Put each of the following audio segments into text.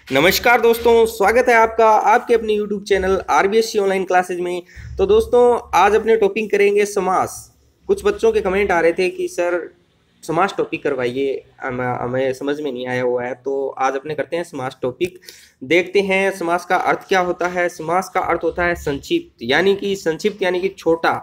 नमस्कार दोस्तों, स्वागत है आपका आपके अपने YouTube channel RBSC online classes में। तो दोस्तों, आज अपने टॉपिक करेंगे समास। कुछ बच्चों के कमेंट आ रहे थे कि सर समास टॉपिक करवाइए, हमें समझ में नहीं आया हुआ है। तो आज अपने करते हैं समास टॉपिक। देखते हैं समास का अर्थ क्या होता है। समास का अर्थ होता है संक्षिप्त, यानी कि छोटा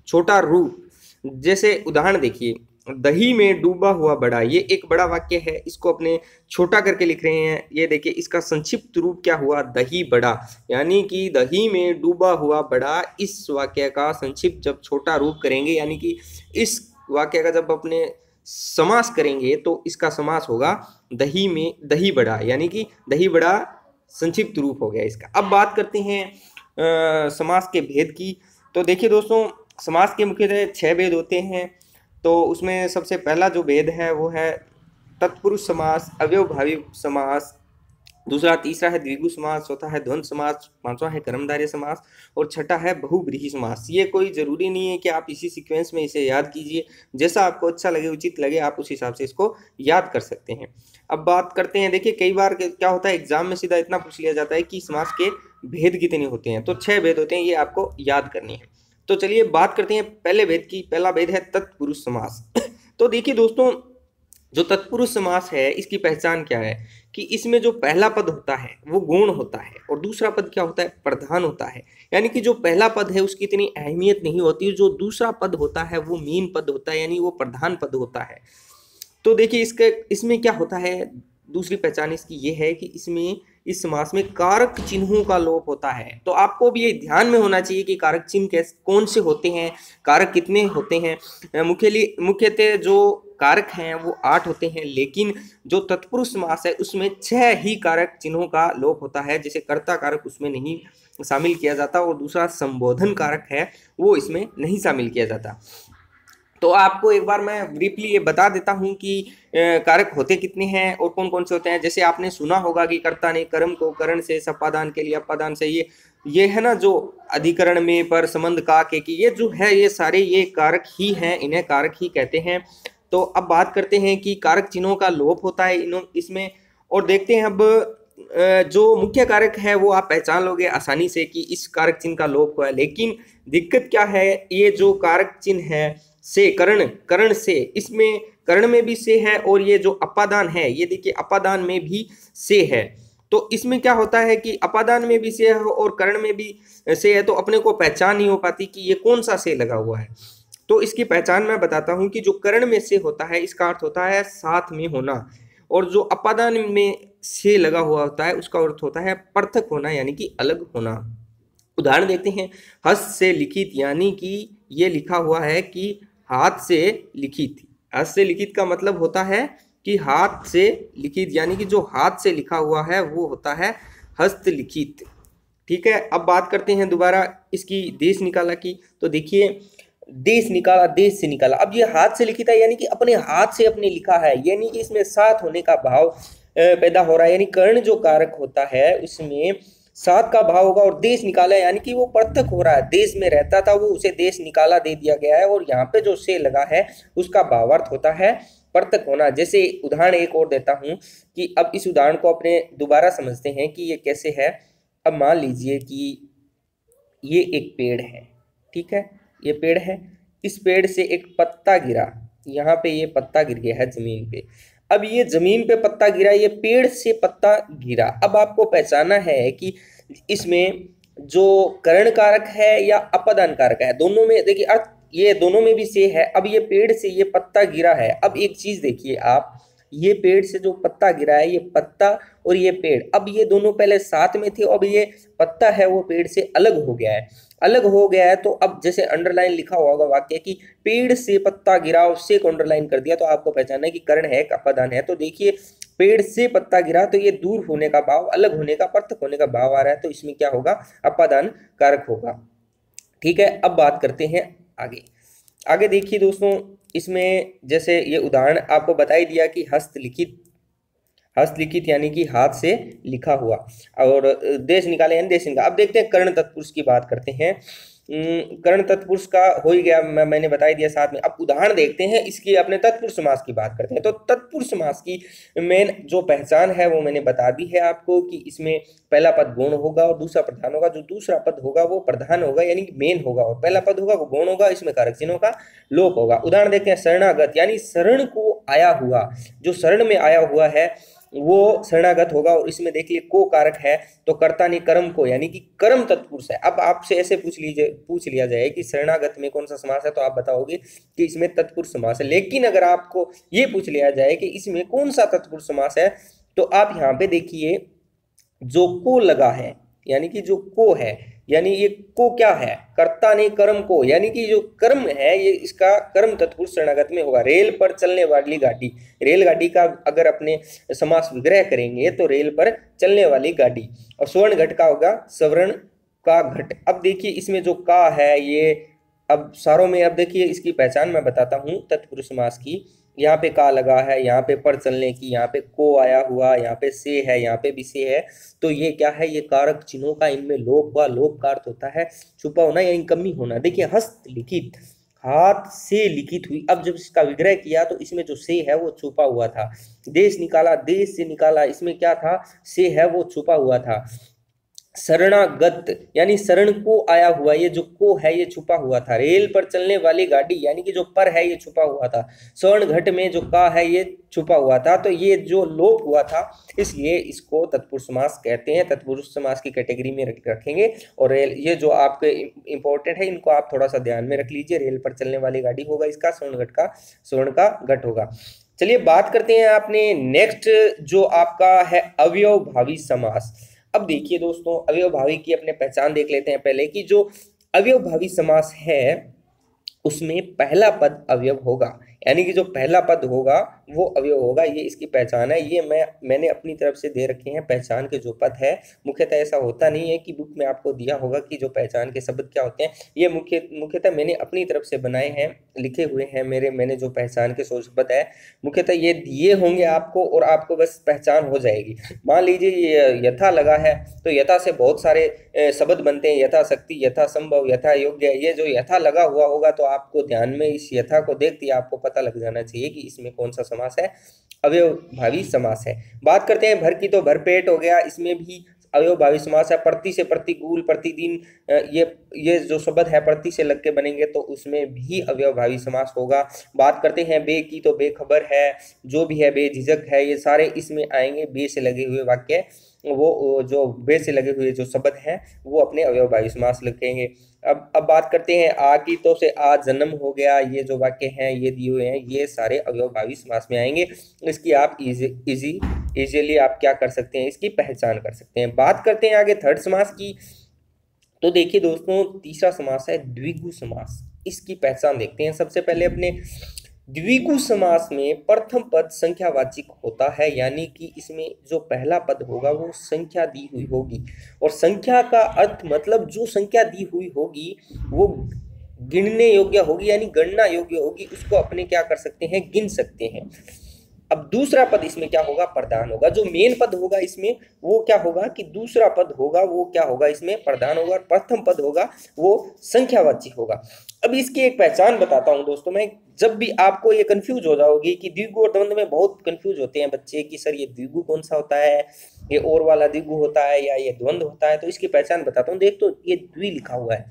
छोटा रूप। जैसे उदाहरण देखिए, दही में डूबा हुआ बड़ा, ये एक बड़ा वाक्य है, इसको अपने छोटा करके लिख रहे हैं। ये देखिए, इसका संक्षिप्त रूप क्या हुआ, दही बड़ा, यानी कि दही में डूबा हुआ बड़ा। इस वाक्य का संक्षिप्त जब छोटा रूप करेंगे, यानी कि इस वाक्य का जब अपने समास करेंगे तो इसका समास होगा दही में दही बड़ा, यानी कि दही बड़ा संक्षिप्त रूप हो गया इसका। अब बात करते हैं समास के भेद की। तो देखिए दोस्तों, समास के मुख्यतः 6 भेद होते हैं। तो उसमें सबसे पहला जो भेद है वो है तत्पुरुष समास, अव्यवभावी समास, दूसरा तीसरा है द्विगु समास, चौथा है द्वंद्व समास, पांचवा है कर्मधारय समास और छठा है बहुव्रीहि समास। ये कोई जरूरी नहीं है कि आप इसी सीक्वेंस में इसे याद कीजिए, जैसा आपको अच्छा लगे, उचित लगे, आप उस हिसाब से इसको याद कर सकते हैं। अब बात करते हैं, देखिए कई बार क्या होता है, एग्जाम में सीधा इतना पूछ लिया जाता है कि समास के भेद कितने होते हैं। तो 6 भेद होते हैं, ये आपको याद करनी है। तो चलिए बात करते हैं पहले भेद की। पहला भेद है तत्पुरुष समास। तो देखिए दोस्तों, जो तत्पुरुष समास है इसकी पहचान क्या है कि इसमें जो पहला पद होता है वो गौण होता है और दूसरा पद क्या होता है, प्रधान होता है। यानी कि जो पहला पद है उसकी इतनी अहमियत नहीं होती, जो दूसरा पद होता है वो मीन पद होता है, यानी वो प्रधान पद होता है। तो देखिए इसमें क्या होता है, दूसरी पहचान इसकी ये है कि इसमें इस समास में कारक चिन्हों का लोप होता है। तो आपको भी ये ध्यान में होना चाहिए कि कारक चिन्ह कैसे कौन से होते हैं, कारक कितने होते हैं। मुख्यतः जो कारक हैं वो 8 होते हैं, लेकिन जो तत्पुरुष समास है उसमें 6 ही कारक चिन्हों का लोप होता है। जैसे कर्ता कारक उसमें नहीं शामिल किया जाता और दूसरा संबोधन कारक है वो इसमें नहीं शामिल किया जाता। तो आपको एक बार मैं ब्रीफली ये बता देता हूँ कि कारक होते कितने हैं और कौन कौन से होते हैं। जैसे आपने सुना होगा कि कर्ता ने कर्म को करण से, सपादान के लिए अपादान से, ये है ना जो अधिकरण में पर संबंध का के की, ये जो है ये सारे ये कारक ही हैं, इन्हें कारक ही कहते हैं। तो अब बात करते हैं कि कारक चिन्हों का लोप होता है इसमें, और देखते हैं अब जो मुख्य कारक है वो आप पहचान लोगे आसानी से कि इस कारक चिन्ह का लोप हुआ है। लेकिन दिक्कत क्या है, ये जो कारक चिन्ह है से, करण से, इसमें करण में भी से है और ये जो अपादान है, ये देखिए अपादान में भी से है। तो इसमें क्या होता है कि अपादान में भी से है और करण में भी से है, तो अपने को पहचान नहीं हो पाती कि ये कौन सा से लगा हुआ है। तो इसकी पहचान मैं बताता हूं कि जो करण में से होता है इसका अर्थ होता है साथ में होना, और जो अपादान में से लगा हुआ होता है उसका अर्थ होता है पृथक होना, यानी कि अलग होना। उदाहरण देखते हैं, हस्त से लिखित, यानी कि ये लिखा हुआ है कि हाथ से लिखित। हाथ से लिखित का मतलब होता है कि हाथ से लिखित, यानी कि जो हाथ से लिखा हुआ है वो होता है हस्तलिखित। ठीक है, अब बात करते हैं दोबारा इसकी देश निकाला की। तो देखिए, देश निकाला, देश से निकाला। अब ये हाथ से लिखित है, यानी कि अपने हाथ से अपने लिखा है, यानी कि इसमें साथ होने का भाव पैदा हो रहा है। यानी कर्ण जो कारक होता है उसमें साथ का भाव होगा, और देश निकाला यानी कि वो पृथक हो रहा है, देश में रहता था वो, उसे देश निकाला दे दिया गया है, और यहाँ पे जो से लगा है उसका भावार्थ होता है पृथक होना। जैसे उदाहरण एक और देता हूं कि अब इस उदाहरण को अपने दोबारा समझते हैं कि ये कैसे है। अब मान लीजिए कि ये एक पेड़ है, ठीक है, ये पेड़ है, इस पेड़ से एक पत्ता गिरा, यहाँ पे ये पत्ता गिर गया है जमीन पे। अब ये जमीन पे पत्ता गिरा, ये पेड़ से पत्ता गिरा। अब आपको पहचाना है कि इसमें जो करण कारक है या अपादान कारक है, दोनों में देखिए अर्थ, ये दोनों में भी से है। अब ये पेड़ से ये पत्ता गिरा है। अब एक चीज देखिए आप, ये पेड़ से जो पत्ता गिरा है, ये पत्ता और ये पेड़, अब ये दोनों पहले साथ में थे, अब ये पत्ता है वो पेड़ से अलग हो गया है, अलग हो गया है। तो अब जैसे अंडरलाइन लिखा हुआ होगा वाक्य कि पेड़ से पत्ता गिरा, उससे को अंडरलाइन कर दिया, तो आपको पहचानना है कि कर्ण है, अपादान है। तो देखिए, पेड़ से पत्ता गिरा, तो ये दूर होने का भाव, अलग होने का, पृथक होने का भाव आ रहा है, तो इसमें क्या होगा, अपादान कारक होगा। ठीक है, अब बात करते हैं आगे। आगे देखिए दोस्तों, इसमें जैसे ये उदाहरण आपको बता ही दिया कि हस्तलिखित, हस्तलिखित यानी कि हाथ से लिखा हुआ, और देश निकाले यानी देश निकाला। अब देखते हैं कर्ण तत्पुरुष की बात करते हैं। कर्ण तत्पुरुष का हो ही गया, मैंने बता ही दिया साथ में। अब उदाहरण देखते हैं इसकी, अपने तत्पुरुष समास की बात करते हैं। तो तत्पुरुष समास की मेन जो पहचान है वो मैंने बता दी है आपको कि इसमें पहला पद गौण होगा और दूसरा प्रधान होगा। जो दूसरा पद होगा वो प्रधान होगा यानी कि मेन होगा, और पहला पद होगा वो गौण होगा, इसमें कारक चिन्हों का लोप होगा। उदाहरण देखते हैं, शरणागत यानी शरण को आया हुआ, जो शरण में आया हुआ है वो शरणागत होगा, और इसमें देखिए को कारक है तो कर्ता ने कर्म को, यानी कि कर्म तत्पुरुष है। अब आपसे ऐसे पूछ लिया जाए कि शरणागत में कौन सा समास है, तो आप बताओगे कि इसमें तत्पुरुष समास है। लेकिन अगर आपको ये पूछ लिया जाए कि इसमें कौन सा तत्पुरुष समास है, तो आप यहाँ पे देखिए जो को लगा है, यानी कि जो को है, यानी ये को क्या है, कर्ता ने कर्म को, यानी कि जो कर्म है ये इसका कर्म तत्पुरुष शरणागत में होगा। रेल पर चलने वाली गाड़ी, रेलगाड़ी का अगर अपने समास विग्रह करेंगे तो रेल पर चलने वाली गाड़ी। और स्वर्ण घट का होगा सवर्ण का घट। अब देखिए इसमें जो का है ये, अब सारों में, अब देखिए इसकी पहचान मैं बताता हूँ तत्पुरुष समास की। यहाँ पे का लगा है, यहाँ पे पर चलने की, यहाँ पे को आया हुआ, यहाँ पे से है, यहाँ पे भी से है। तो ये क्या है, ये कारक चिन्हों का इनमें लोप हुआ। लोप का अर्थ होता है छुपा होना यानी कमी होना। देखिए हस्तलिखित, हाथ से लिखित हुई। अब जब इसका विग्रह किया तो इसमें जो से है वो छुपा हुआ था। देश निकाला, देश से निकाला, इसमें क्या था, से है वो छुपा हुआ था। शरणागत यानी शरण को आया हुआ, ये जो को है ये छुपा हुआ था। रेल पर चलने वाली गाड़ी यानी कि जो पर है ये छुपा हुआ था। स्वर्ण घट में जो का है ये छुपा हुआ था, तो ये जो लोप हुआ था इसलिए इसको तत्पुरुष समास कहते हैं। तत्पुरुष समास की कैटेगरी में रखेंगे। और रेल, ये जो आपके इंपॉर्टेंट है इनको आप थोड़ा सा ध्यान में रख लीजिए। रेल पर चलने वाली गाड़ी होगा इसका, स्वर्ण का घट होगा। चलिए बात करते हैं आपने नेक्स्ट जो आपका है अवयवभावी समास। अब देखिए दोस्तों, अवयवभावी की अपने पहचान देख लेते हैं पहले कि जो अवयवभावी समास है उसमें पहला पद अवयव होगा, यानी कि जो पहला पद होगा वो अवयव होगा। ये इसकी पहचान है। ये मैंने अपनी तरफ से दे रखे हैं पहचान के जो पद है। मुख्यतः ऐसा होता नहीं है कि बुक में आपको दिया होगा कि जो पहचान के शब्द क्या होते हैं। ये मुख्यतः मैंने अपनी तरफ से बनाए हैं, लिखे हुए हैं मैंने जो पहचान के शब्द है मुख्यतः ये दिए होंगे आपको, और आपको बस पहचान हो जाएगी। मान लीजिए ये यथा लगा है तो यथा से बहुत सारे शब्द बनते हैं, यथाशक्ति, यथासंभव, यथा योग्य। ये जो यथा लगा हुआ होगा तो आपको ध्यान में इस यथा को देखते ही आपको पता लग जाना चाहिए कि इसमें कौन सा समास है, अवयवभावी समास है। बात करते हैं भर की, तो भरपेट हो गया, इसमें भी अवयवभावी समास है। प्रति से प्रतिकूल, प्रतिदिन, ये जो शब्द है प्रति से लग के बनेंगे तो उसमें भी अवयवभावी समास होगा। बात करते हैं बे की, तो बेखबर है, जो भी है, बेझिझक है, ये सारे इसमें आएंगे। बे से लगे हुए वाक्य, वो जो बे से लगे हुए जो शब्द हैं वो अपने अवयवभावी समास लिखेंगे। अब बात करते हैं आ की, तो से आ जन्म हो गया। ये जो वाक्य हैं ये दिए हुए हैं, ये सारे अवयवभावी समास में आएंगे। इसकी आप इजीली आप क्या कर सकते हैं, इसकी पहचान कर सकते हैं। बात करते हैं आगे थर्ड समास की। तो देखिए दोस्तों, तीसरा समास है द्विगु समास। इसकी पहचान देखते हैं सबसे पहले अपने। द्विगु समास में प्रथम पद संख्यावाचक होता है, यानी कि इसमें जो पहला पद होगा वो संख्या दी हुई होगी। और संख्या का अर्थ मतलब जो संख्या दी हुई होगी वो गिनने योग्य होगी, यानी गणना योग्य होगी। उसको अपने क्या कर सकते हैं, गिन सकते हैं। अब दूसरा पद इसमें क्या होगा, प्रधान होगा। जो मेन पद होगा इसमें वो क्या होगा कि दूसरा पद होगा वो क्या होगा, इसमें प्रधान होगा। और प्रथम पद होगा वो संख्यावाची होगा। अब इसकी एक पहचान बताता हूं दोस्तों मैं। जब भी आपको ये कंफ्यूज हो जाओगी कि द्विगु और द्वंद्व में बहुत कंफ्यूज होते हैं बच्चे कि सर ये द्विगु कौन सा होता है, ये और वाला द्विगु होता है या ये द्वंद्व होता है, तो इसकी पहचान बताता हूँ। देख, तो ये द्वि लिखा हुआ है।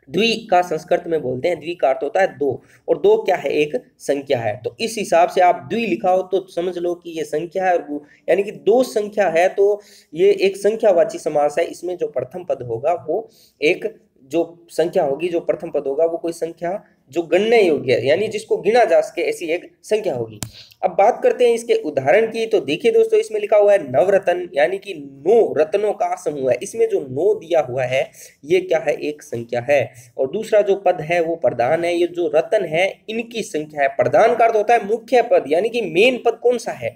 द्वि का संस्कृत में बोलते हैं, द्वि का अर्थ होता है दो, और दो क्या है, एक संख्या है। तो इस हिसाब से आप द्वि लिखा हो तो समझ लो कि ये संख्या है, और यानी कि दो संख्या है तो ये एक संख्यावाची समास है। इसमें जो प्रथम पद होगा वो एक, जो संख्या होगी, जो प्रथम पद होगा वो कोई संख्या जो गणने योग्य है, यानी जिसको गिना जा सके ऐसी एक संख्या होगी। अब बात करते हैं इसके उदाहरण की। तो देखिए दोस्तों, इसमें लिखा हुआ है नवरत्न, यानी कि 9 रत्नों का समूह है। इसमें जो 9 दिया हुआ है ये क्या है, एक संख्या है। और दूसरा जो पद है वो प्रधान है। ये जो रत्न है इनकी संख्या है। प्रधान का अर्थ होता है मुख्य पद, यानी कि मेन पद कौन सा है।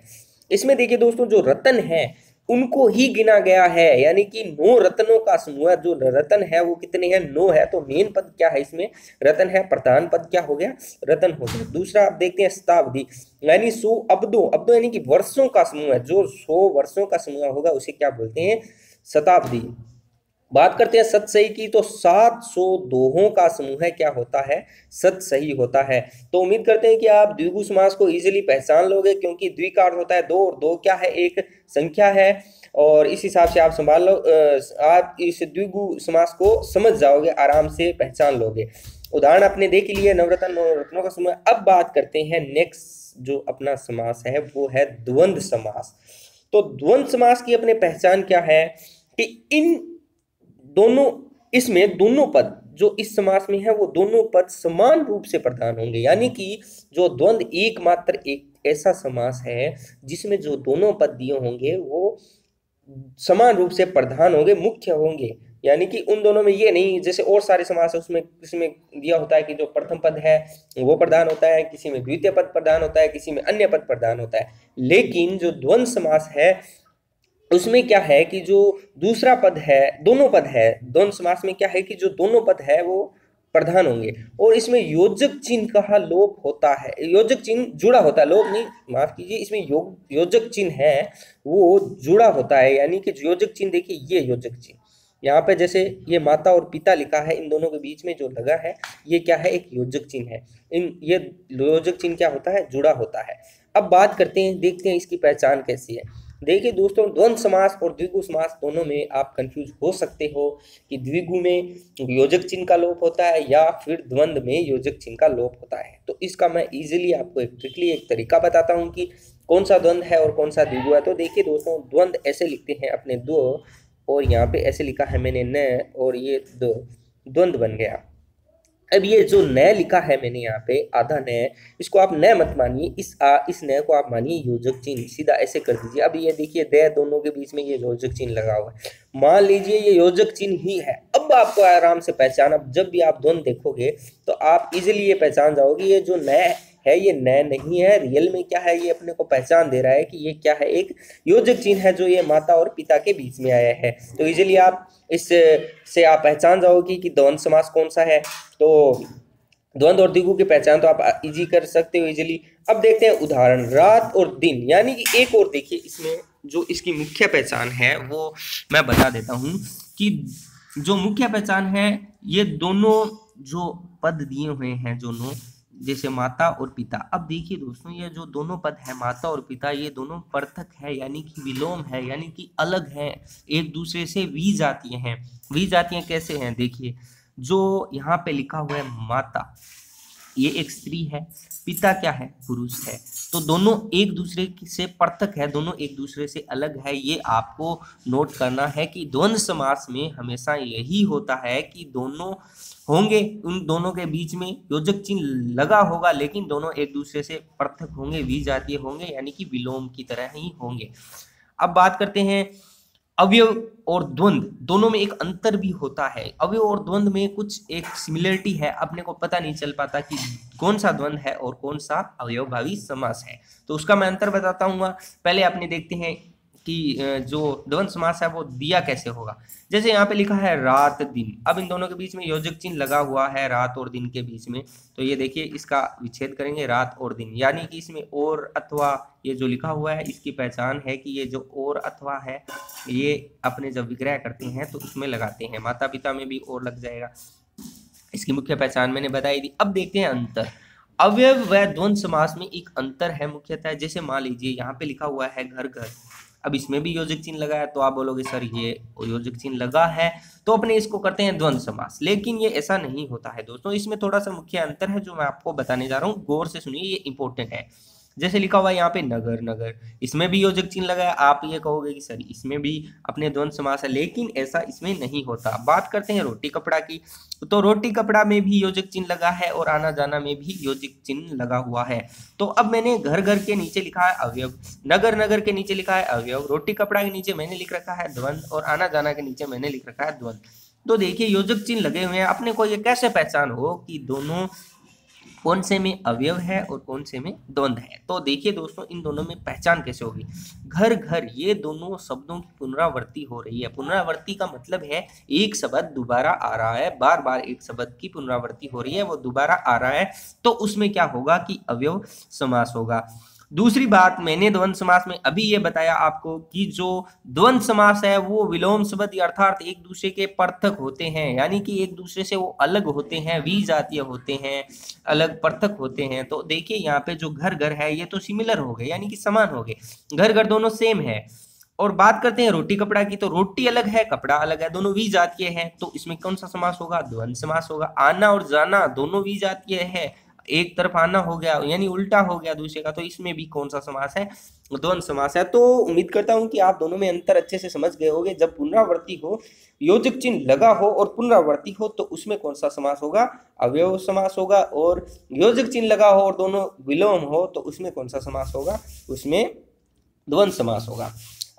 इसमें देखिए दोस्तों, जो रत्न है उनको ही गिना गया है, यानी कि 9 रत्नों का समूह है। जो रत्न है वो कितने हैं, 9 है। तो मेन पद क्या है इसमें, रत्न है। प्रधान पद क्या हो गया, रत्न हो गया। दूसरा आप देखते हैं शताब्दी, यानी 100 अब्दों, यानी कि वर्षों का समूह है। जो 100 वर्षों का समूह होगा उसे क्या बोलते हैं, शताब्दी। बात करते हैं सत सही की, तो 700 दोहों का समूह है क्या होता है, सत सही होता है। तो उम्मीद करते हैं कि आप द्विगु समास को इजीली पहचान लोगे, क्योंकि द्वि का अर्थ होता है दो, और दो क्या है, एक संख्या है, और इस हिसाब से आप संभाल लो, आप इस द्विगु समास को समझ जाओगे, आराम से पहचान लोगे। उदाहरण आपने देख लिए नवरत्न रत्नों का समूह। अब बात करते हैं नेक्स्ट जो अपना समास है वो है द्वंद्व समास। तो द्वंद्व समास की अपने पहचान क्या है कि इन दोनों, इसमें दोनों पद जो इस समास में है वो दोनों पद समान रूप से प्रधान होंगे, यानी कि जो द्वंद्व एकमात्र एक ऐसा समास है जिसमें जो दोनों पद दिए होंगे वो समान रूप से प्रधान होंगे, मुख्य होंगे। यानी कि उन दोनों में ये नहीं, जैसे और सारे समास है उसमें किसी में दिया होता है कि जो प्रथम पद है वो प्रधान होता है, किसी में द्वितीय पद प्रधान होता है, किसी में अन्य पद प्रधान होता है। लेकिन जो द्वंद्व समास है उसमें क्या है कि जो दूसरा पद है, दोनों पद है, द्वंद्व समास में क्या है कि जो दोनों पद है वो प्रधान होंगे, और इसमें योजक चिन्ह का लोप होता है, योजक चिन्ह जुड़ा होता है, लोप नहीं, माफ कीजिए, इसमें योजक चिन्ह है वो जुड़ा होता है। यानी कि योजक चिन्ह देखिए, ये योजक चिन्ह यहाँ पे जैसे ये माता और पिता लिखा है, इन दोनों के बीच में जो लगा है ये क्या है, एक योजक चिन्ह है। ये योजक चिन्ह क्या होता है, जुड़ा होता है। अब बात करते हैं, देखते हैं इसकी पहचान कैसी है। देखिए दोस्तों, द्वंद्व समास और द्विगु समास दोनों में आप कंफ्यूज हो सकते हो कि द्विगु में योजक चिन्ह का लोप होता है या फिर द्वंद्व में योजक चिन्ह का लोप होता है। तो इसका मैं इजीली आपको एक ट्रिकली एक तरीका बताता हूँ कि कौन सा द्वंद्व है और कौन सा द्विगु है। तो देखिए दोस्तों, द्वंद्व ऐसे लिखते हैं अपने दो, और यहाँ पे ऐसे लिखा है मैंने न, और ये दो, द्वंद्व बन गया। अब ये जो न लिखा है मैंने यहाँ पे आधा न, इसको आप न मत मानिए, इस न को आप मानिए योजक चिन्ह, सीधा ऐसे कर दीजिए। अब ये देखिए दे दोनों के बीच में ये योजक चिन्ह लगा हुआ है, मान लीजिए ये योजक चिन्ह ही है। अब आपको आराम से पहचान, अब जब भी आप द्वंद्व देखोगे तो आप इजिली ये पहचान जाओगे ये जो न है ये न नहीं है, रियल में क्या है, ये अपने को पहचान दे रहा है कि ये क्या है, एक योजक चिन्ह है जो ये माता और पिता के बीच में आया है। तो इजिली आप इससे आप पहचान जाओगे कि द्वंद्व समास कौन सा है। तो द्वंद्व और द्विगु की पहचान तो आप इजी कर सकते हो इजिली। अब देखते हैं उदाहरण, रात और दिन, यानी कि एक और देखिए इसमें जो इसकी मुख्य पहचान है वो मैं बता देता हूँ कि जो मुख्य पहचान है, ये दोनों जो पद दिए हुए हैं दोनों, जैसे माता और पिता। अब देखिए दोस्तों, ये जो दोनों पद है माता और पिता, ये दोनों पृथक है, यानी कि विलोम है, यानी कि अलग है, एक दूसरे से विजातीय हैं। विजातीय कैसे हैं, देखिए जो यहाँ पे लिखा हुआ है माता, ये एक स्त्री है, पिता क्या है, पुरुष है। तो दोनों एक दूसरे से पृथक है, दोनों एक दूसरे से अलग है। ये आपको नोट करना है कि द्वंद्व समास में हमेशा यही होता है कि दोनों होंगे, उन दोनों के बीच में योजक चिन्ह लगा होगा, लेकिन दोनों एक दूसरे से पृथक होंगे, विजातीय होंगे, यानी कि विलोम की तरह ही होंगे। अब बात करते हैं अवयव और द्वंद्व, दोनों में एक अंतर भी होता है। अवयव और द्वंद्व में कुछ एक सिमिलरिटी है, अपने को पता नहीं चल पाता कि कौन सा द्वंद्व है और कौन सा अवयवभावी समास है। तो उसका मैं अंतर बताता हूँ। पहले अपने देखते हैं कि जो द्वंद्व समास है वो दिया कैसे होगा। जैसे यहाँ पे लिखा है रात दिन, अब इन दोनों के बीच में योजक चिन्ह लगा हुआ है रात और दिन के बीच में। तो ये देखिए इसका विच्छेद करेंगे, रात और दिन, यानी कि इसमें और अथवा ये जो लिखा हुआ है इसकी पहचान है कि ये जो और अथवा है ये अपने जब विग्रह करते हैं तो इसमें लगाते हैं, माता पिता में भी और लग जाएगा। इसकी मुख्य पहचान मैंने बताई दी। अब देखते हैं अंतर। अवयव व द्वंद्व समास में एक अंतर है मुख्यतः, जैसे मान लीजिए यहाँ पे लिखा हुआ है घर घर, अब इसमें भी योजक चिन्ह लगा है, तो आप बोलोगे सर ये योजक चिन्ह लगा है तो अपने इसको करते हैं द्वंद्व समास, लेकिन ये ऐसा नहीं होता है दोस्तों। इसमें थोड़ा सा मुख्य अंतर है जो मैं आपको बताने जा रहा हूँ, गौर से सुनिए, ये इंपॉर्टेंट है। जैसे लिखा हुआ है यहाँ पे नगर नगर, इसमें भी योजक चिन्ह लगा है, आप ये कहोगे कि सर इसमें भी अपने द्वंद्व समास है, लेकिन ऐसा इसमें नहीं होता। बात करते हैं रोटी कपड़ा की, तो रोटी कपड़ा में भी योजक चिन्ह लगा है और आना जाना में भी योजक चिन्ह लगा हुआ है। तो अब मैंने घर घर के नीचे लिखा है अवयव, नगर नगर के नीचे लिखा है अवयव, रोटी कपड़ा के नीचे मैंने लिख रखा है द्वंद्व, और आना जाना के नीचे मैंने लिख रखा है द्वंद्व। तो देखिए योजक चिन्ह लगे हुए हैं, अपने को ये कैसे पहचान हो कि दोनों कौन से में अवयव है और कौन से में द्वंद्व है। तो देखिए दोस्तों, इन दोनों में पहचान कैसे होगी। घर घर, ये दोनों शब्दों की पुनरावृत्ति हो रही है। पुनरावृत्ति का मतलब है एक शब्द दोबारा आ रहा है, बार बार एक शब्द की पुनरावृत्ति हो रही है, वो दोबारा आ रहा है, तो उसमें क्या होगा कि अवयव समास होगा। दूसरी बात, मैंने द्वंद्व समास में अभी ये बताया आपको कि जो द्वंद्व समास है वो विलोम शब्द अर्थात एक दूसरे के पृथक होते हैं, यानी कि एक दूसरे से वो अलग होते हैं, विजातीय होते हैं, अलग पृथक होते हैं। तो देखिए यहाँ पे जो घर घर है ये तो सिमिलर हो गए, यानी कि समान हो गए, घर घर दोनों सेम है। और बात करते हैं रोटी कपड़ा की, तो रोटी अलग है, कपड़ा अलग है, दोनों विजातीय हैं, तो इसमें कौन सा समास होगा? द्वंद्व समास होगा। आना और जाना दोनों विजातीय है, एक तरफ आना हो गया यानी उल्टा हो गया दूसरे का, तो इसमें भी कौन सा समास है? द्वंद्व समास है। तो उम्मीद करता हूं कि आप दोनों में अंतर अच्छे से समझ गए होंगे। जब पुनरावृत्ति हो, योजक चिन्ह लगा हो और पुनरावृत्ति हो, तो उसमें कौन सा समास होगा? अवयव समास होगा। और योजक चिन्ह लगा हो और दोनों विलोम हो, तो उसमें कौन सा समास होगा? उसमें द्वंद्व समास होगा।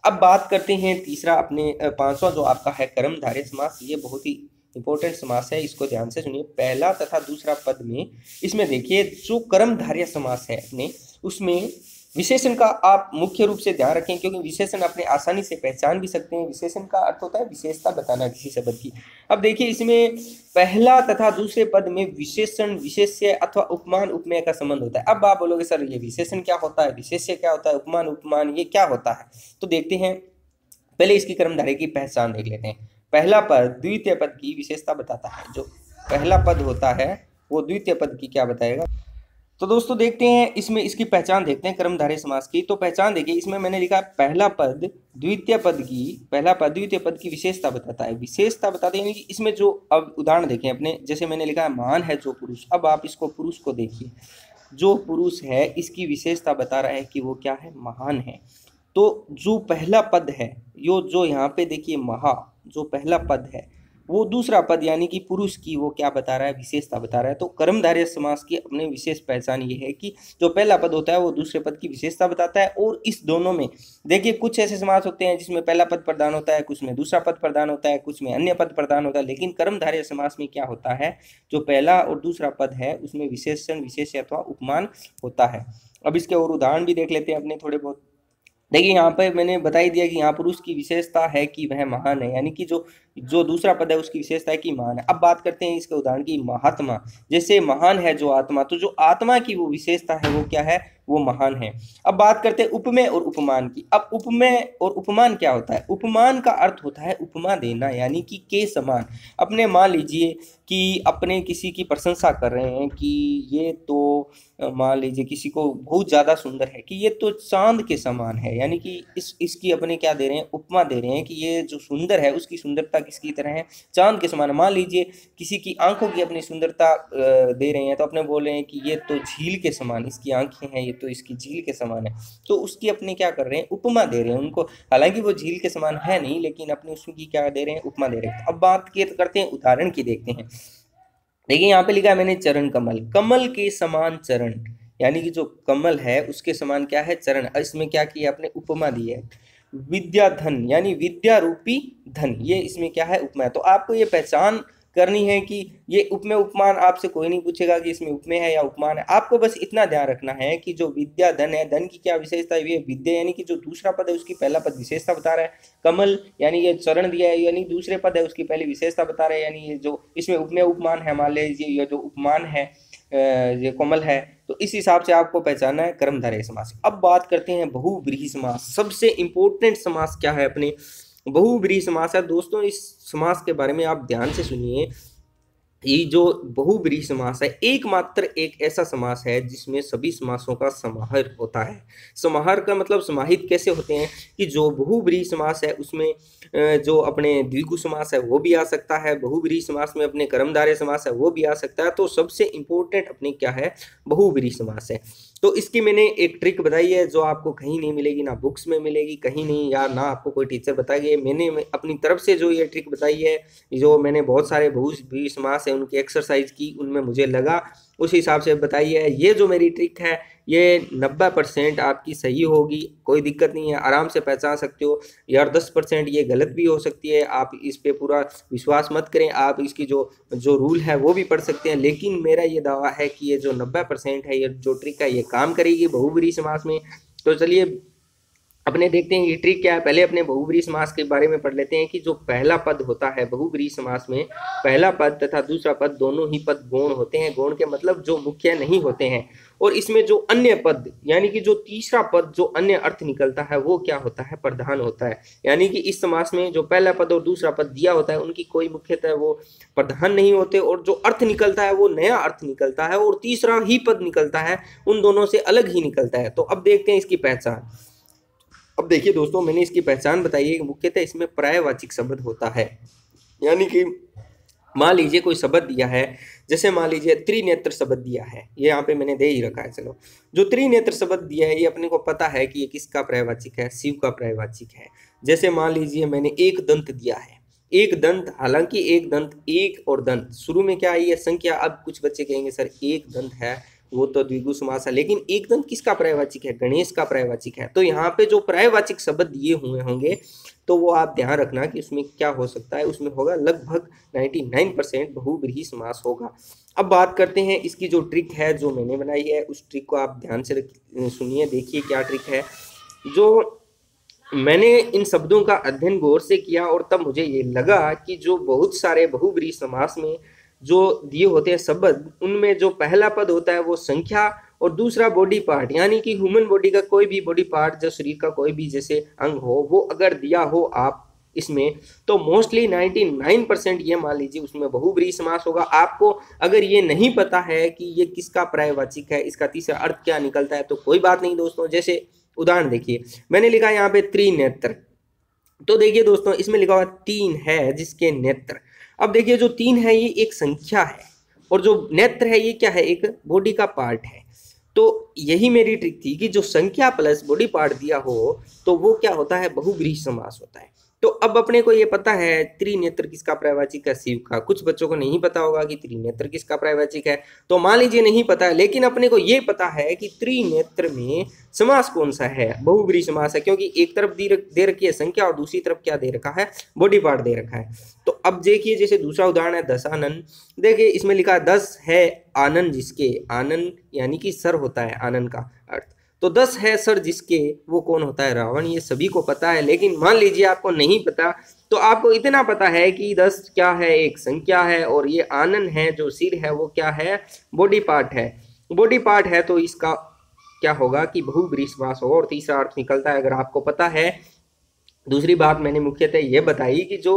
अब बात करते हैं तीसरा, अपने पांचवा जो आपका है कर्मधारय समास। ये बहुत ही इंपॉर्टेंट समास है, इसको ध्यान से सुनिए। पहला तथा दूसरा पद में, इसमें देखिए जो कर्मधारय समास है अपने, उसमें विशेषण का आप मुख्य रूप से ध्यान रखें, क्योंकि विशेषण अपने आसानी से पहचान भी सकते हैं। विशेषण का अर्थ होता है विशेषता बताना किसी शब्द की। अब देखिए इसमें पहला तथा दूसरे पद में विशेषण, विशेष्य अथवा उपमान उपमेय का संबंध होता है। अब आप बोलोगे सर ये विशेषण क्या होता है, विशेष्य क्या होता है, उपमान उपमान ये क्या होता है? तो देखते हैं, पहले इसकी कर्मधारय की पहचान देख लेते हैं। पहला पद द्वितीय पद की विशेषता बताता है। जो पहला पद होता है वो द्वितीय पद की क्या बताएगा? तो दोस्तों देखते हैं इसमें, इसकी पहचान देखते हैं कर्मधारय समास की। तो पहचान देखिए, इसमें मैंने लिखा पहला पद द्वितीय पद की, पहला पद द्वितीय पद की विशेषता बताता है। विशेषता बताते हैं कि इसमें जो, अब उदाहरण देखें अपने, जैसे मैंने लिखा है महान है जो पुरुष। अब आप इसको पुरुष को देखिए, जो पुरुष है इसकी विशेषता बता रहा है कि वो क्या है? महान है। तो जो पहला पद है, यो जो यहाँ पे देखिए महा, जो पहला पद है वो दूसरा पद यानी कि पुरुष की वो क्या बता रहा है? विशेषता बता रहा है। तो कर्मधारय समास की अपनी विशेष पहचान ये है कि जो पहला पद होता है वो दूसरे पद की विशेषता बताता है। और इस दोनों में देखिए कुछ ऐसे समास होते हैं जिसमें पहला पद प्रधान होता है, कुछ में दूसरा पद प्रधान होता है, कुछ में अन्य पद प्रधान होता है। लेकिन कर्मधारय समास में क्या होता है? जो पहला और दूसरा पद है उसमें विशेषण, विशेष्य अथवा उपमान होता है। अब इसके और उदाहरण भी देख लेते हैं अपने थोड़े बहुत। देखिए यहाँ पे मैंने बता ही दिया कि यहाँ पुरुष की विशेषता है कि वह महान है, यानी कि जो दूसरा पद है उसकी विशेषता है कि महान है। अब बात करते हैं इसके उदाहरण की। महात्मा, जैसे महान है जो आत्मा, तो जो आत्मा की वो विशेषता है वो क्या है? वो महान है। अब बात करते हैं उपमेय और उपमान की। अब उपमेय और उपमान क्या होता है? उपमान का अर्थ होता है उपमा देना, यानी कि के समान। अपने मान लीजिए कि अपने किसी की प्रशंसा कर रहे हैं कि ये तो, मान लीजिए किसी को बहुत ज़्यादा सुंदर है कि ये तो चांद के समान है, यानी कि इसकी अपने क्या दे रहे हैं? उपमा दे रहे हैं कि ये जो सुंदर है उसकी सुंदरता किसकी तरह है? चांद के समान। मान लीजिए किसी की आंखों की अपनी सुंदरता दे रहे हैं, तो अपने बोल रहे हैं कि ये तो झील के समान इसकी आंखें हैं, ये तो इसकी झील के समान है। तो उसकी अपने क्या कर रहे हैं? उपमा दे रहे हैं उनको। हालांकि वो झील के समान है नहीं, लेकिन अपने उसकी क्या दे रहे हैं? उपमा दे रहे हैं। अब बात करते हैं उदाहरण की, देखते हैं। देखिए यहाँ पे लिखा है मैंने चरण कमल, कमल के समान चरण, यानी कि जो कमल है उसके समान क्या है? चरण। इसमें क्या किया आपने? उपमा दी है। विद्या धन, यानी विद्या रूपी धन, ये इसमें क्या है? उपमा है। तो आपको ये पहचान करनी है कि ये उपमेय उपमान, आपसे कोई नहीं पूछेगा कि इसमें उपमेय है या उपमान है। आपको बस इतना ध्यान रखना है कि जो विद्या धन है, धन की क्या विशेषता है? ये विद्या यानी कि जो दूसरा पद है उसकी पहला पद विशेषता बता रहा है। कमल यानी ये चरण दिया है, यानी दूसरे पद है उसकी पहली विशेषता बता रहा है, यानी ये जो इसमें उपमेय उपमान है, मान लीजिए ये जो उपमान है ये कोमल है। तो इस हिसाब से आपको पहचानना है कर्मधारय समास। अब बात करते हैं बहुव्रीहि समास। सबसे इंपॉर्टेंट समास क्या है अपने? बहुव्रीहि समास है। दोस्तों इस समास के बारे में आप ध्यान से सुनिए। ये जो बहुव्रीहि समास है एकमात्र एक ऐसा समास है जिसमें सभी समासों का समाहार होता है। समाहार का मतलब समाहित कैसे होते हैं कि जो बहुव्रीहि समास है उसमें जो अपने द्विगु समास है वो भी आ सकता है, बहुव्रीहि समास में अपने कर्मधारय समास है वो भी आ सकता है। तो सबसे इंपॉर्टेंट अपने क्या है? बहुव्रीहि समास है। तो इसकी मैंने एक ट्रिक बताई है जो आपको कहीं नहीं मिलेगी, ना बुक्स में मिलेगी कहीं नहीं, या ना आपको कोई टीचर बताएगी। मैंने अपनी तरफ से जो ये ट्रिक बताई है, जो मैंने बहुत सारे बहुव्रीहि समास है उनकी एक्सरसाइज की, उनमें मुझे लगा उस हिसाब से बताई है। ये जो मेरी ट्रिक है ये 90% आपकी सही होगी, कोई दिक्कत नहीं है, आराम से पहचान सकते हो। यार 10% ये गलत भी हो सकती है, आप इस पे पूरा विश्वास मत करें। आप इसकी जो रूल है वो भी पढ़ सकते हैं, लेकिन मेरा ये दावा है कि ये जो 90% है, ये जो ट्रिक है ये काम करेगी बहुव्रीहि समास में। तो चलिए अपने देखते हैं ये ट्रिक क्या है। पहले अपने बहुब्रीहि समास के बारे में पढ़ लेते हैं कि जो पहला पद होता है बहुब्रीहि समास में, पहला पद तथा दूसरा पद दोनों ही पद गौण होते हैं। गौण के मतलब जो मुख्य नहीं होते हैं। और इसमें जो अन्य पद यानी कि जो तीसरा पद जो अन्य अर्थ निकलता है वो क्या होता है, प्रधान होता है। यानी कि इस समास में जो पहला पद और दूसरा पद दिया होता है उनकी कोई मुख्यतः वो प्रधान नहीं होते, और जो अर्थ निकलता है वो नया अर्थ निकलता है, और तीसरा ही पद निकलता है उन दोनों से अलग ही निकलता है। तो अब देखते हैं इसकी पहचान। अब देखिए दोस्तों, मैंने इसकी पहचान बताई है कि मुख्यतः इसमें पर्यायवाची शब्द होता है। यानी कि मान लीजिए कोई शब्द दिया है, जैसे मान लीजिए त्रिनेत्र शब्द दिया है, ये यहाँ पे मैंने दे ही रखा है। चलो, जो त्रिनेत्र शब्द दिया है ये अपने को पता है कि ये किसका पर्यायवाचिक है, शिव का पर्यायवाचिक है। जैसे मान लीजिए मैंने एक दंत दिया है, एक दंत, हालांकि एक दंत, एक और दंत शुरू में क्या आई है, संख्या। अब कुछ बच्चे कहेंगे सर एक दंत है वो तो द्विगु समास है, लेकिन एक दंत किसका पर्यायवाचिक है, गणेश का पर्यायवाचिक है। तो यहाँ पे जो पर्यायवाचिक शब्द दिए हुए होंगे तो वो आप ध्यान रखना कि उसमें क्या हो सकता है, उसमें होगा लगभग 99% बहुब्रीहि समास होगा। अब बात करते हैं इसकी जो ट्रिक है जो मैंने बनाई है, उस ट्रिक को आप ध्यान से सुनिए, देखिए क्या ट्रिक है। जो मैंने इन शब्दों का अध्ययन गौर से किया और तब मुझे ये लगा कि जो बहुत सारे बहुब्रीहि समास में जो दिए होते हैं शब्द, उनमें जो पहला पद होता है वो संख्या, और दूसरा बॉडी पार्ट यानी कि ह्यूमन बॉडी का कोई भी बॉडी पार्ट, जो शरीर का कोई भी जैसे अंग हो, वो अगर दिया हो आप इसमें, तो मोस्टली 99% ये मान लीजिए उसमें बहुब्रीहि समास होगा। आपको अगर ये नहीं पता है कि ये किसका पर्यायवाचिक है, इसका तीसरा अर्थ क्या निकलता है, तो कोई बात नहीं दोस्तों। जैसे उदाहरण देखिए, मैंने लिखा यहाँ पे त्रिनेत्र, तो देखिए दोस्तों इसमें लिखा हुआ 3 है जिसके नेत्र। अब देखिए जो 3 है ये एक संख्या है, और जो नेत्र है ये क्या है, एक बॉडी का पार्ट है। तो यही मेरी ट्रिक थी कि जो संख्या प्लस बॉडी पार्ट दिया हो तो वो क्या होता है, बहुब्रीहि समास होता है। तो अब अपने को ये पता है त्रिनेत्र किसका पर्यायवाचिक है, शिव का। कुछ बच्चों को नहीं पता होगा कि त्रिनेत्र किसका पर्यायवाचिक है, तो मान लीजिए नहीं पता है, लेकिन अपने को ये पता है कि त्रिनेत्र में समास कौन सा है, बहुब्रीहि समास है, क्योंकि एक तरफ दे रखी है संख्या और दूसरी तरफ क्या दे रखा है, बॉडी पार्ट दे रखा है। तो अब देखिए जैसे दूसरा उदाहरण है दशानन, देखिए इसमें लिखा 10 है आनंद जिसके, आनंद यानी कि सर होता है आनंद का अर्थ, तो 10 है सर जिसके, वो कौन होता है, रावण। ये सभी को पता है, लेकिन मान लीजिए आपको नहीं पता, तो आपको इतना पता है कि 10 क्या है, एक संख्या है, और ये आनंद है जो सिर है वो क्या है, बॉडी पार्ट है। बॉडी पार्ट है तो इसका क्या होगा कि बहुब्रीहि समास होगा, और तीसरा अर्थ निकलता है अगर आपको पता है। दूसरी बात मैंने मुख्यतः ये बताई कि जो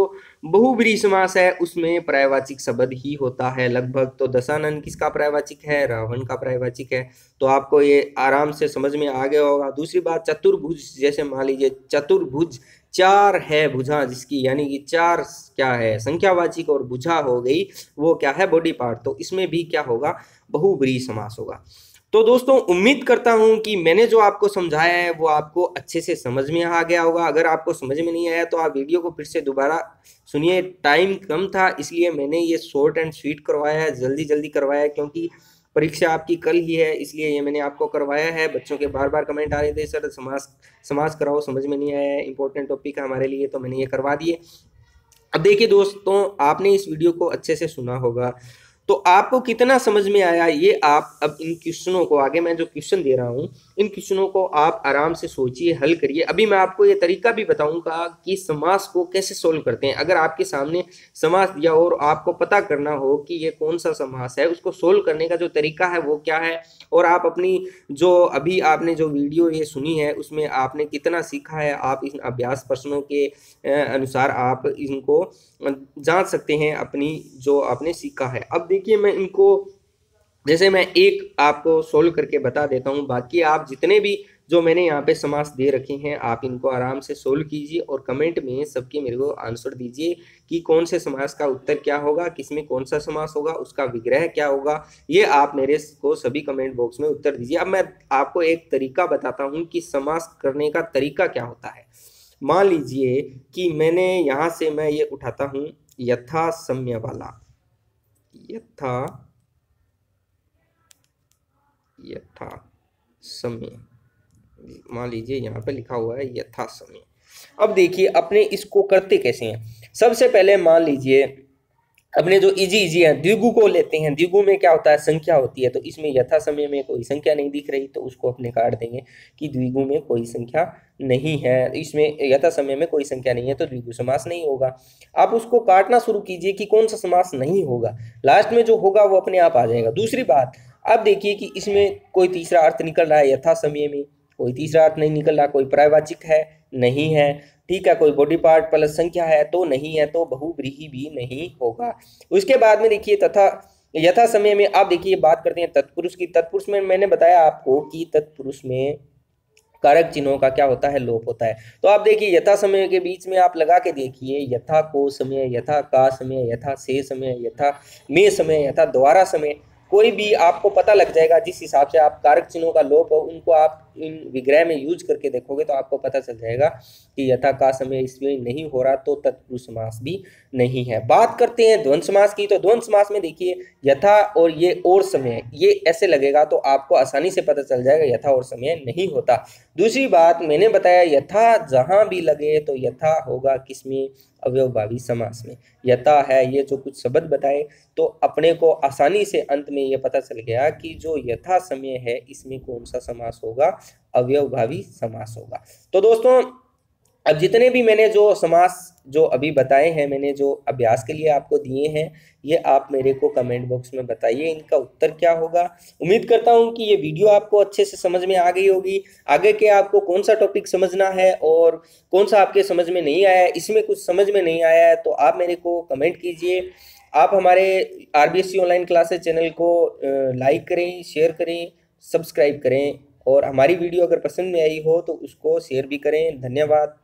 बहुब्रीहि समास है उसमें पर्यायवाचिक शब्द ही होता है लगभग। तो दशानन किसका पर्यायवाचिक है, रावण का पर्यायवाचिक है। तो आपको ये आराम से समझ में आ गया होगा। दूसरी बात चतुर्भुज, जैसे मान लीजिए चतुर्भुज, 4 है भुजा जिसकी, यानी कि 4 क्या है संख्यावाचिक, और भुजा हो गई वो क्या है, बॉडी पार्ट। तो इसमें भी क्या होगा, बहुब्रीहि समास होगा। तो दोस्तों उम्मीद करता हूं कि मैंने जो आपको समझाया है वो आपको अच्छे से समझ में आ गया होगा। अगर आपको समझ में नहीं आया तो आप वीडियो को फिर से दोबारा सुनिए। टाइम कम था इसलिए मैंने ये शॉर्ट एंड स्वीट करवाया है, जल्दी जल्दी करवाया है, क्योंकि परीक्षा आपकी कल ही है, इसलिए ये मैंने आपको करवाया है। बच्चों के बार बार कमेंट आ रहे थे सर समास कराओ, समझ में नहीं आया है, इंपॉर्टेंट टॉपिक है हमारे लिए, तो मैंने ये करवा दिए। अब देखिए दोस्तों, आपने इस वीडियो को अच्छे से सुना होगा, तो आपको कितना समझ में आया ये आप अब इन क्वेश्चनों को, आगे मैं जो क्वेश्चन दे रहा हूं इन क्वेश्चनों को आप आराम से सोचिए, हल करिए। अभी मैं आपको ये तरीका भी बताऊंगा कि समास को कैसे सोल्व करते हैं। अगर आपके सामने समास दिया हो और आपको पता करना हो कि ये कौन सा समास है, उसको सोल्व करने का जो तरीका है वो क्या है, और आप अपनी जो अभी आपने जो वीडियो ये सुनी है उसमें आपने कितना सीखा है, आप इन अभ्यास प्रश्नों के अनुसार आप इनको जांच सकते हैं अपनी जो आपने सीखा है। अब देखिए मैं इनको, जैसे मैं एक आपको सोल्व करके बता देता हूं, बाकी आप जितने भी जो मैंने यहाँ पे समास दे रखे हैं आप इनको आराम से सोल्व कीजिए, और कमेंट में सबके मेरे को आंसर दीजिए कि कौन से समास का उत्तर क्या होगा, किसमें कौन सा समास होगा, उसका विग्रह क्या होगा, ये आप मेरे को सभी कमेंट बॉक्स में उत्तर दीजिए। अब मैं आपको एक तरीका बताता हूँ कि समास करने का तरीका क्या होता है। मान लीजिए कि मैंने यहाँ से मैं ये उठाता हूँ यथा सम्य वाला, यथा समय, मान लीजिए यहाँ पे लिखा हुआ है यथा समय। अब देखिए अपने इसको करते कैसे हैं। सबसे पहले मान लीजिए अपने जो इजी इजी है द्विगु को लेते हैं। द्विगु में क्या होता है, संख्या होती है, तो इसमें यथा समय में कोई संख्या नहीं दिख रही तो उसको अपने काट देंगे कि द्विगु में कोई संख्या नहीं है, इसमें यथा समय में कोई संख्या नहीं है तो द्विगु समास नहीं होगा। आप उसको काटना शुरू कीजिए कि कौन सा समास नहीं होगा, लास्ट में जो होगा वो अपने आप आ जाएगा। दूसरी बात, आप देखिए कि इसमें कोई तीसरा अर्थ निकल रहा है, यथा समय में कोई तीसरा अर्थ नहीं निकल रहा, कोई पर्यायवाची है नहीं है, ठीक है, कोई बॉडी पार्ट प्लस संख्या है तो नहीं है, तो बहुव्रीहि भी नहीं होगा। उसके बाद में देखिए तथा यथा समय में, आप देखिए बात करते हैं तत्पुरुष की। तत्पुरुष में मैंने बताया आपको कि तत्पुरुष में कारक चिन्हों का क्या होता है, लोप होता है। तो आप देखिए यथा समय के बीच में आप लगा के देखिए, यथा को समय, यथा का समय, यथा से समय, यथा में समय, यथा द्वारा समय, कोई भी आपको पता लग जाएगा। जिस हिसाब से आप कारक चिन्हों का लोप हो उनको आप इन विग्रह में यूज करके देखोगे तो आपको पता चल जाएगा कि यथा का समय इसमें नहीं हो रहा, तो तत्पुरुष समास भी नहीं है। बात करते हैं द्वंद्व समास की। तो द्वंद्व समास में देखिए यथा और ये और समय, ये ऐसे लगेगा तो आपको आसानी से पता चल जाएगा यथा और समय नहीं होता। दूसरी बात मैंने बताया, यथा जहां भी लगे तो यथा होगा किसमें, अव्ययभावी समास में। यथा है, ये जो कुछ शब्द बताए तो अपने को आसानी से अंत में ये पता चल गया कि जो यथा समय है इसमें कौन सा समास होगा, अव्ययभावी समास होगा। तो दोस्तों अब जितने भी मैंने जो समास जो अभी बताए हैं, मैंने जो अभ्यास के लिए आपको दिए हैं, ये आप मेरे को कमेंट बॉक्स में बताइए इनका उत्तर क्या होगा। उम्मीद करता हूं कि ये वीडियो आपको अच्छे से समझ में आ गई होगी। आगे के आपको कौन सा टॉपिक समझना है और कौन सा आपके समझ में नहीं आया है, इसमें कुछ समझ में नहीं आया है तो आप मेरे को कमेंट कीजिए। आप हमारे आरबीएससी ऑनलाइन क्लासेस चैनल को लाइक करें, शेयर करें, सब्सक्राइब करें और हमारी वीडियो अगर पसंद में आई हो तो उसको शेयर भी करें। धन्यवाद।